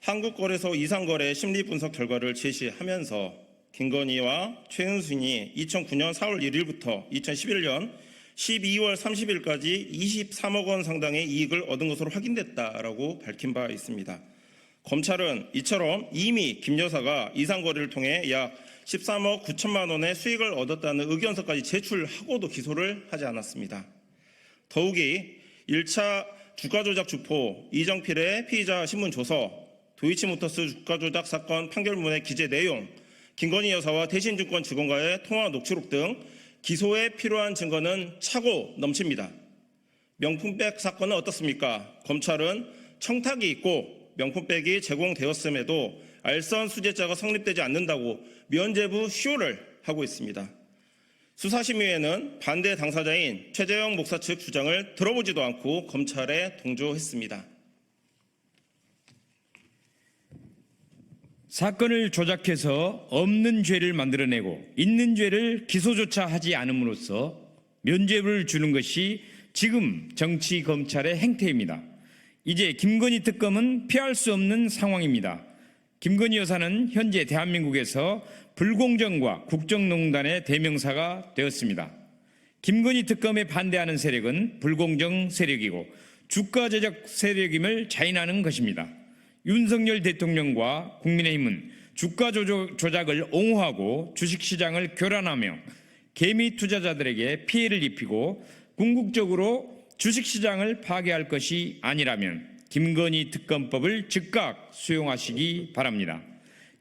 Speaker 11: 한국거래소 이상거래 심리분석 결과를 제시하면서 김건희와 최은순이 2009년 4월 1일부터 2011년 12월 30일까지 23억 원 상당의 이익을 얻은 것으로 확인됐다라고 밝힌 바 있습니다. 검찰은 이처럼 이미 김 여사가 이상거래를 통해 약 13억 9천만 원의 수익을 얻었다는 의견서까지 제출하고도 기소를 하지 않았습니다. 더욱이 1차 주가조작 주포 이정필의 피의자 신문 조서, 도이치모터스 주가조작 사건 판결문의 기재 내용, 김건희 여사와 대신증권 직원과의 통화 녹취록 등 기소에 필요한 증거는 차고 넘칩니다. 명품백 사건은 어떻습니까? 검찰은 청탁이 있고 명품백이 제공되었음에도 알선 수재자가 성립되지 않는다고 면죄부 쇼를 하고 있습니다. 수사심의회는 반대 당사자인 최재형 목사 측 주장을 들어보지도 않고 검찰에 동조했습니다.
Speaker 12: 사건을 조작해서 없는 죄를 만들어내고 있는 죄를 기소조차 하지 않음으로써 면죄부를 주는 것이 지금 정치 검찰의 행태입니다. 이제 김건희 특검은 피할 수 없는 상황입니다. 김건희 여사는 현재 대한민국에서 불공정과 국정농단의 대명사가 되었습니다. 김건희 특검에 반대하는 세력은 불공정 세력이고 주가 조작 세력임을 자인하는 것입니다. 윤석열 대통령과 국민의힘은 주가 조작을 옹호하고 주식시장을 교란하며 개미 투자자들에게 피해를 입히고 궁극적으로 주식시장을 파괴할 것이 아니라면 김건희 특검법을 즉각 수용하시기 바랍니다.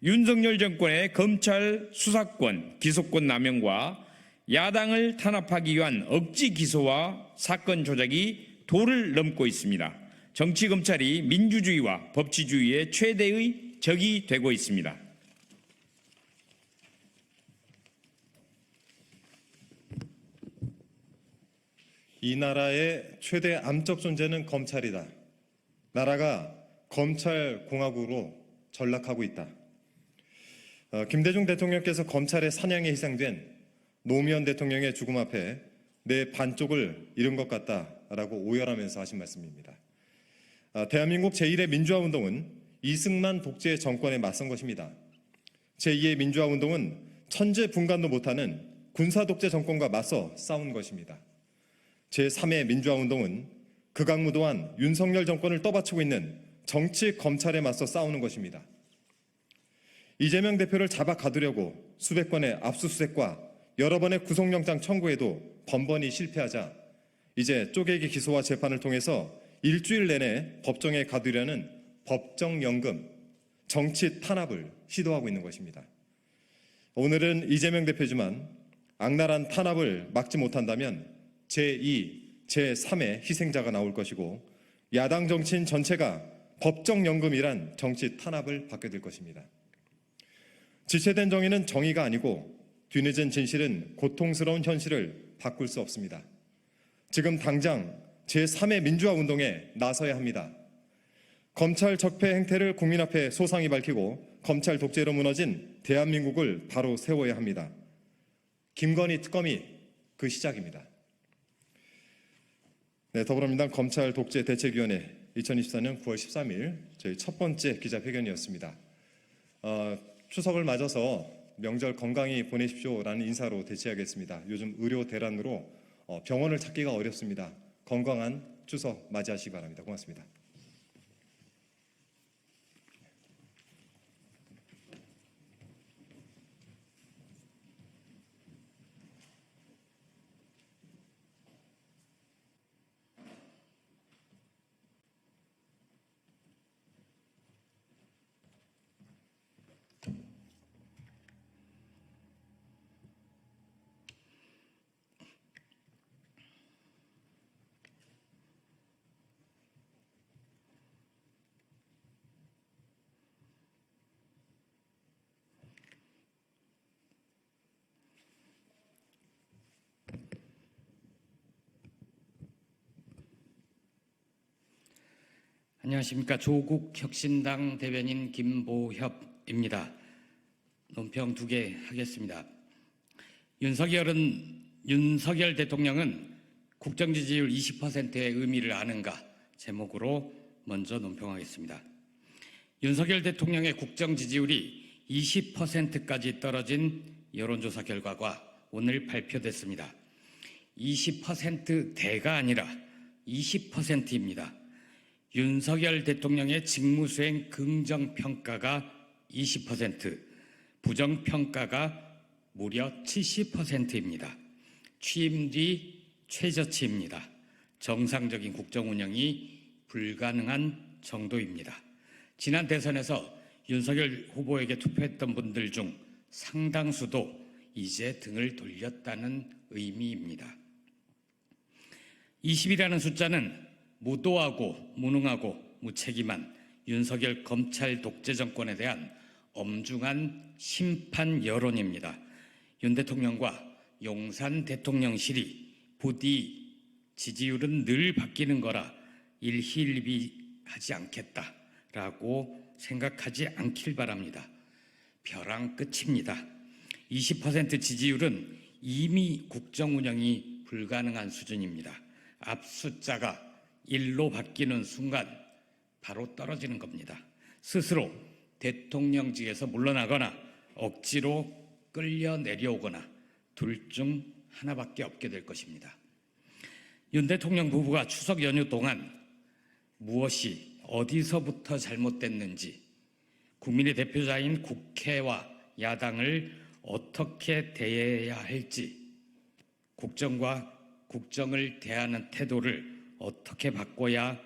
Speaker 12: 윤석열 정권의 검찰 수사권, 기소권 남용과 야당을 탄압하기 위한 억지 기소와 사건 조작이 도를 넘고 있습니다. 정치 검찰이 민주주의와 법치주의의 최대의 적이 되고 있습니다.
Speaker 9: 이 나라의 최대 암적 존재는 검찰이다. 나라가 검찰공화국으로 전락하고 있다. 김대중 대통령께서 검찰의 사냥에 희생된 노무현 대통령의 죽음 앞에 내 반쪽을 잃은 것 같다라고 오열하면서 하신 말씀입니다. 대한민국 제1의 민주화운동은 이승만 독재 정권에 맞선 것입니다. 제2의 민주화운동은 천재분간도 못하는 군사독재 정권과 맞서 싸운 것입니다. 제3의 민주화운동은 극악무도한 윤석열 정권을 떠받치고 있는 정치 검찰에 맞서 싸우는 것입니다. 이재명 대표를 잡아 가두려고 수백 건의 압수수색과 여러 번의 구속영장 청구에도 번번이 실패하자 이제 쪼개기 기소와 재판을 통해서 일주일 내내 법정에 가두려는 법정연금, 정치 탄압을 시도하고 있는 것입니다. 오늘은 이재명 대표지만 악랄한 탄압을 막지 못한다면 제2, 제3의 희생자가 나올 것이고 야당 정치인 전체가 법정연금이란 정치 탄압을 받게 될 것입니다. 지체된 정의는 정의가 아니고 뒤늦은 진실은 고통스러운 현실을 바꿀 수 없습니다. 지금 당장 제3의 민주화 운동에 나서야 합니다. 검찰 적폐 행태를 국민 앞에 소상히 밝히고 검찰 독재로 무너진 대한민국을 바로 세워야 합니다. 김건희 특검이 그 시작입니다. 네, 더불어민주당 검찰 독재 대책위원회 2024년 9월 13일 저희 첫 번째 기자회견이었습니다. 추석을 맞아서 명절 건강히 보내십시오라는 인사로 대체하겠습니다. 요즘 의료 대란으로 병원을 찾기가 어렵습니다. 건강한 추석 맞이하시기 바랍니다. 고맙습니다.
Speaker 12: 안녕하십니까. 조국 혁신당 대변인 김보협입니다. 논평 2개 하겠습니다. 윤석열 대통령은 국정 지지율 20%의 의미를 아는가 제목으로 먼저 논평하겠습니다. 윤석열 대통령의 국정 지지율이 20%까지 떨어진 여론조사 결과가 오늘 발표됐습니다. 20%대가 아니라 20%입니다. 윤석열 대통령의 직무수행 긍정평가가 20%, 부정평가가 무려 70%입니다. 취임 뒤 최저치입니다. 정상적인 국정운영이 불가능한 정도입니다. 지난 대선에서 윤석열 후보에게 투표했던 분들 중 상당수도 이제 등을 돌렸다는 의미입니다. 20이라는 숫자는 무도하고 무능하고 무책임한 윤석열 검찰 독재 정권에 대한 엄중한 심판 여론입니다. 윤 대통령과 용산 대통령실이 부디 지지율은 늘 바뀌는 거라 일희일비하지 않겠다라고 생각하지 않길 바랍니다. 벼랑 끝입니다. 20% 지지율은 이미 국정 운영이 불가능한 수준입니다. 앞 숫자가 1로 바뀌는 순간 바로 떨어지는 겁니다. 스스로 대통령직에서 물러나거나 억지로 끌려 내려오거나 둘 중 하나밖에 없게 될 것입니다. 윤 대통령 부부가 추석 연휴 동안 무엇이 어디서부터 잘못됐는지, 국민의 대표자인 국회와 야당을 어떻게 대해야 할지, 국정을 대하는 태도를 어떻게 바꿔야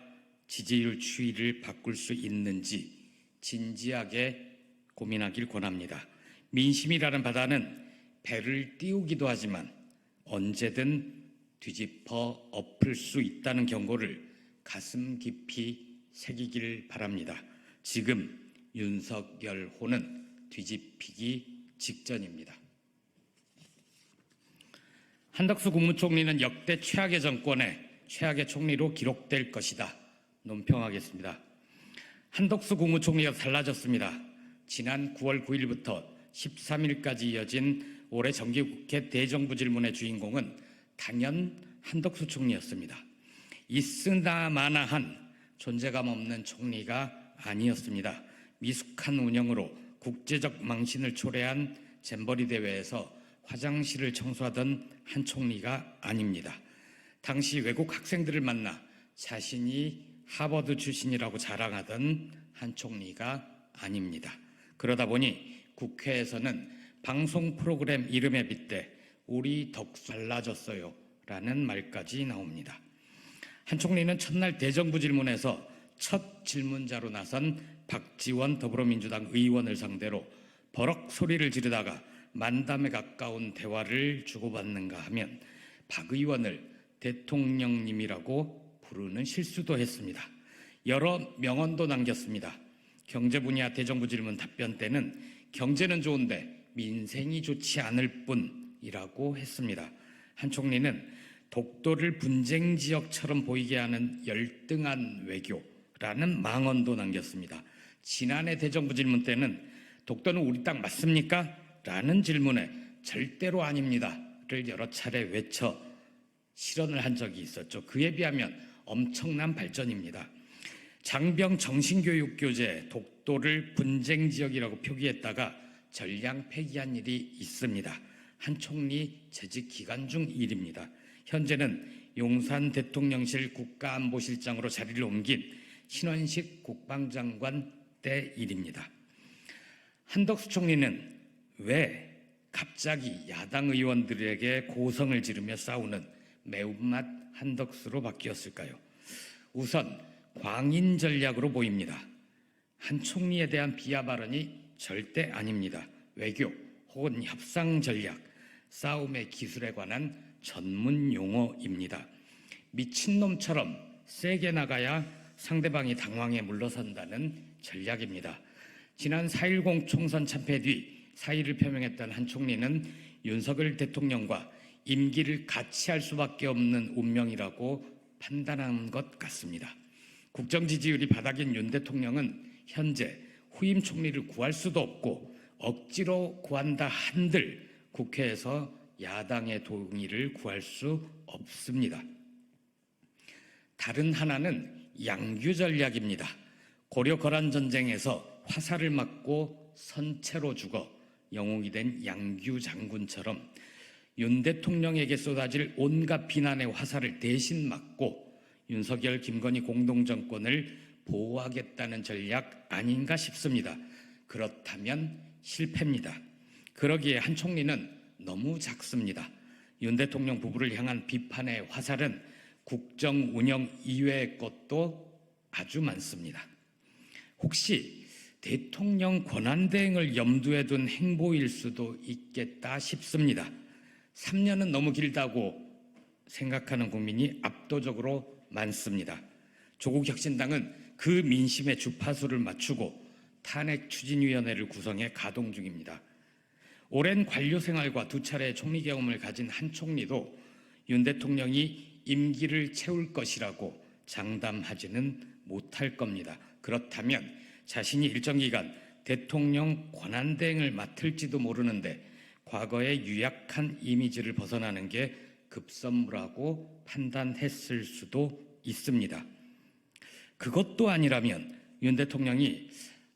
Speaker 12: 지지율 추이를 바꿀 수 있는지 진지하게 고민하길 권합니다. 민심이라는 바다는 배를 띄우기도 하지만 언제든 뒤집어 엎을 수 있다는 경고를 가슴 깊이 새기길 바랍니다. 지금 윤석열호는 뒤집히기 직전입니다. 한덕수 국무총리는 역대 최악의 정권의 최악의 총리로 기록될 것이다. 논평하겠습니다. 한덕수 국무총리가 달라졌습니다. 지난 9월 9일부터 13일까지 이어진 올해 정기국회 대정부질문의 주인공은 단연 한덕수 총리였습니다. 있으나마나한 존재감 없는 총리가 아니었습니다. 미숙한 운영으로 국제적 망신을 초래한 잼버리 대회에서 화장실을 청소하던 한 총리가 아닙니다. 당시 외국 학생들을 만나 자신이 하버드 출신이라고 자랑하던 한 총리가 아닙니다. 그러다 보니 국회에서는 방송 프로그램 이름에 빗대 우리 덕수 달라졌어요 라는 말까지 나옵니다. 한 총리는 첫날 대정부 질문에서 첫 질문자로 나선 박지원 더불어민주당 의원을 상대로 버럭 소리를 지르다가 만담에 가까운 대화를 주고받는가 하면 박 의원을 대통령님이라고 부르는 실수도 했습니다. 여러 명언도 남겼습니다. 경제 분야 대정부 질문 답변 때는 경제는 좋은데 민생이 좋지 않을 뿐이라고 했습니다. 한 총리는 독도를 분쟁 지역처럼 보이게 하는 열등한 외교라는 망언도 남겼습니다. 지난해 대정부 질문 때는 독도는 우리 땅 맞습니까? 라는 질문에 절대로 아닙니다를 여러 차례 외쳐 실언을 한 적이 있었죠. 그에 비하면 엄청난 발전입니다. 장병 정신교육교재 독도를 분쟁 지역이라고 표기했다가 전량 폐기한 일이 있습니다. 한 총리 재직 기간 중 일입니다. 현재는 용산 대통령실 국가안보실장으로 자리를 옮긴 신원식 국방장관 때 일입니다. 한덕수 총리는 왜 갑자기 야당 의원들에게 고성을 지르며 싸우는 매운맛 한덕수로 바뀌었을까요? 우선 광인 전략으로 보입니다. 한 총리에 대한 비하 발언이 절대 아닙니다. 외교 혹은 협상 전략, 싸움의 기술에 관한 전문 용어입니다. 미친놈처럼 세게 나가야 상대방이 당황해 물러선다는 전략입니다. 지난 4.10 총선 참패 뒤 사의를 표명했던 한 총리는 윤석열 대통령과 임기를 같이 할 수밖에 없는 운명이라고 판단한 것 같습니다. 국정 지지율이 바닥인 윤 대통령은 현재 후임 총리를 구할 수도 없고 억지로 구한다 한들 국회에서 야당의 동의를 구할 수 없습니다. 다른 하나는 양규 전략입니다. 고려 거란 전쟁에서 화살을 맞고 선체로 죽어 영웅이 된 양규 장군처럼 윤 대통령에게 쏟아질 온갖 비난의 화살을 대신 맞고 윤석열, 김건희 공동정권을 보호하겠다는 전략 아닌가 싶습니다. 그렇다면 실패입니다. 그러기에 한 총리는 너무 작습니다. 윤 대통령 부부를 향한 비판의 화살은 국정 운영 이외의 것도 아주 많습니다. 혹시 대통령 권한대행을 염두에 둔 행보일 수도 있겠다 싶습니다. 3년은 너무 길다고 생각하는 국민이 압도적으로 많습니다. 조국혁신당은 그 민심의 주파수를 맞추고 탄핵추진위원회를 구성해 가동 중입니다. 오랜 관료 생활과 두 차례의 총리 경험을 가진 한 총리도 윤 대통령이 임기를 채울 것이라고 장담하지는 못할 겁니다. 그렇다면 자신이 일정 기간 대통령 권한대행을 맡을지도 모르는데 과거의 유약한 이미지를 벗어나는 게 급선무라고 판단했을 수도 있습니다. 그것도 아니라면 윤 대통령이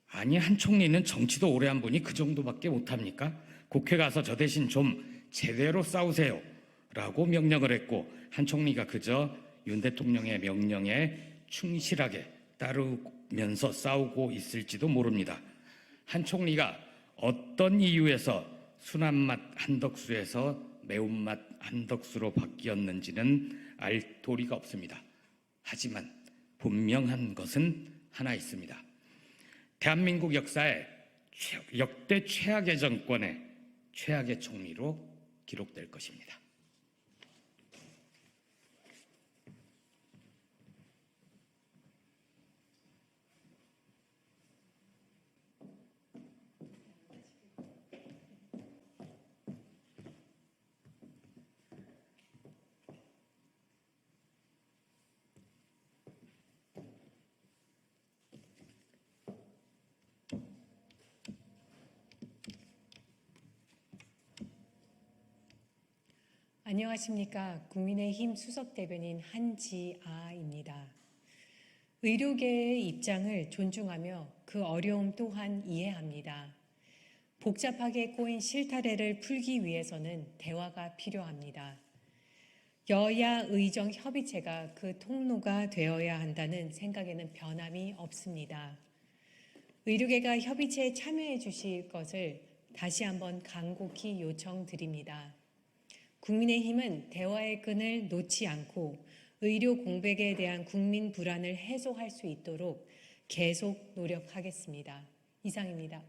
Speaker 12: 아니 한 총리는 정치도 오래 한 분이 그 정도밖에 못합니까? 국회 가서 저 대신 좀 제대로 싸우세요 라고 명령을 했고 한 총리가 그저 윤 대통령의 명령에 충실하게 따르면서 싸우고 있을지도 모릅니다. 한 총리가 어떤 이유에서 순한 맛 한덕수에서 매운맛 한덕수로 바뀌었는지는 알 도리가 없습니다. 하지만 분명한 것은 하나 있습니다. 대한민국 역사의 역대 최악의 정권의 최악의 총리로 기록될 것입니다.
Speaker 13: 안녕하십니까. 국민의힘 수석대변인 한지아입니다. 의료계의 입장을 존중하며 그 어려움 또한 이해합니다. 복잡하게 꼬인 실타래를 풀기 위해서는 대화가 필요합니다. 여야 의정 협의체가 그 통로가 되어야 한다는 생각에는 변함이 없습니다. 의료계가 협의체에 참여해 주실 것을 다시 한번 간곡히 요청드립니다. 국민의힘은 대화의 끈을 놓지 않고 의료 공백에 대한 국민 불안을 해소할 수 있도록 계속 노력하겠습니다. 이상입니다.